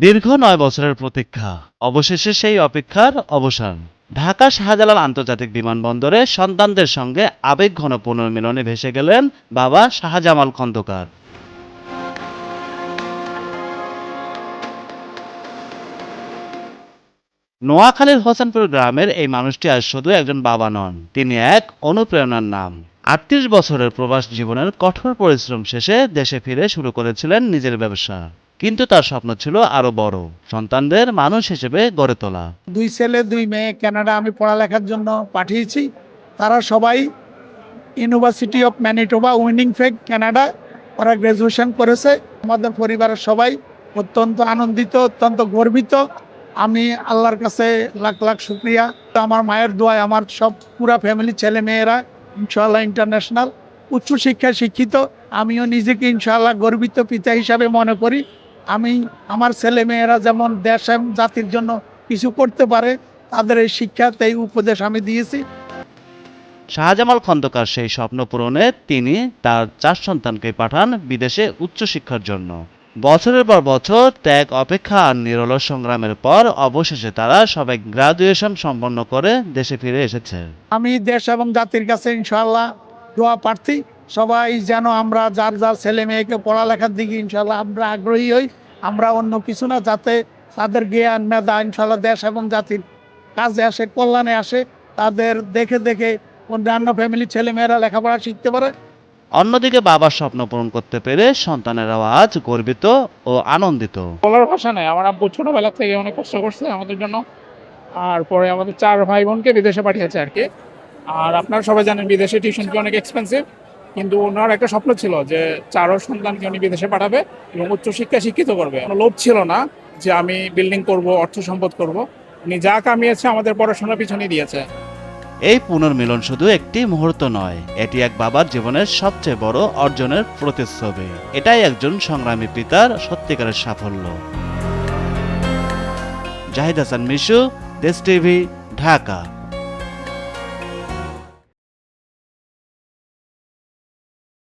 দীর্ঘ ৯ বছরের প্রতীক্ষা, অবশেষে সেই অপেক্ষার অবসান। ঢাকা শাহজালাল আন্তর্জাতিক বিমানবন্দরে সন্তানদের সঙ্গে আবেগঘন পুনর্মিলনে ভেসে গেলেন বাবা শাহজামাল খন্দকার। নোয়াখালীর হোসেনপুর গ্রামের এই মানুষটি আজ শুধু একজন বাবা নন, তিনি এক অনুপ্রেরণার নাম। ৩৮ বছরের প্রবাস জীবনের কঠোর পরিশ্রম শেষে দেশে ফিরে শুরু করেছিলেন নিজের ব্যবসা। কিন্তু তার স্বপ্ন ছিল আরো বড়, সন্তানদের মানুষ হিসেবে গড়ে তোলা। 2 ছেলে 2 মেয়ে কানাডা আমি পড়ালেখার জন্য পাঠিয়েছি। তারা সবাই ইউনিভার্সিটি অফ ম্যানিটোবা উইনিংফেক কানাডা ওরা গ্র্যাজুয়েশন করেছে। আমাদের পরিবারের সবাই অত্যন্ত আনন্দিত, অত্যন্ত গর্বিত। আমি আল্লাহর কাছে লাখ লাখ শুকরিয়া। আমার মায়ের দোয়ায় আমার সব পুরা ফ্যামিলি ছেলে মেয়েরা ইনশাআল্লাহ ইন্টারন্যাশনাল উচ্চশিক্ষায় শিক্ষিত। আমিও নিজেকে ইনশাআল্লাহ গর্বিত পিতা হিসাবে মনে করি। আমি আমার ছেলে মেয়েরা যেমন দেশ এবং জাতির জন্য কিছু করতে পারে, তাদের এই শিক্ষাতে এই উপদেশ আমি দিয়েছি। শাহজামাল খন্দকার সেই স্বপ্ন পূরণে তিনি তার 4 সন্তানকে পাঠান বিদেশে উচ্চশিক্ষার জন্য। বছরের পর বছর ত্যাগ, অপেক্ষা আর নিরলস সংগ্রামের পর অবশেষে তারা সবাই গ্রাজুয়েশন সম্পন্ন করে দেশে ফিরে এসেছে। আমি দেশ এবং জাতির কাছে ইনশাআল্লাহ দোয়া প্রার্থী, সবাই যেন আমরা যার যার ছেলে মেয়েকে পড়ালেখার দিকে ইনশাআল্লাহ আমরা আগ্রহী হই। আমরা অন্য কিছু না, যাতে তাদের জ্ঞান মেধা ইনশাআল্লাহ দেশ এবং জাতির কাজে আসে, কল্যাণে আসে। তাদের দেখে দেখে অন্যান্য ফ্যামিলির ছেলে মেয়েরা লেখাপড়া শিখতে পারে। অন্যদিকে বাবার স্বপ্ন পূরণ করতে পেরে সন্তানেরাও আজ গর্বিত ও আনন্দিত। বলার ভাষা নাই। আমার আব্বু ছোটবেলা থেকে অনেক কষ্ট করছে আমাদের জন্য। আর পরে আমাদের 4 ভাই বোনকে বিদেশে পাঠিয়েছে আর কি। আর আপনারা সবাই জানেন বিদেশে টিউশন ফি অনেক এক্সপেন্সিভ, কিন্তু ওনার একটা স্বপ্ন ছিল যে 4 সন্তানকে উনি বিদেশে পাঠাবে এবং উচ্চশিক্ষা শিক্ষিত করবে। কোনো লোভ ছিল না যে আমি বিল্ডিং করব, অর্থ সম্পদ করব। উনি যা কামিয়েছে আমাদের পড়াশোনার পিছনে দিয়েছে। এই পুনর্মিলন শুধু একটি মুহূর্ত নয়, এটি এক বাবার জীবনের সবচেয়ে বড় অর্জনের প্রতিচ্ছবি। এটাই একজন সংগ্রামী পিতার সত্যিকারের সাফল্য। জাহিদ হাসান মিশু, দেশ টিভি, ঢাকা।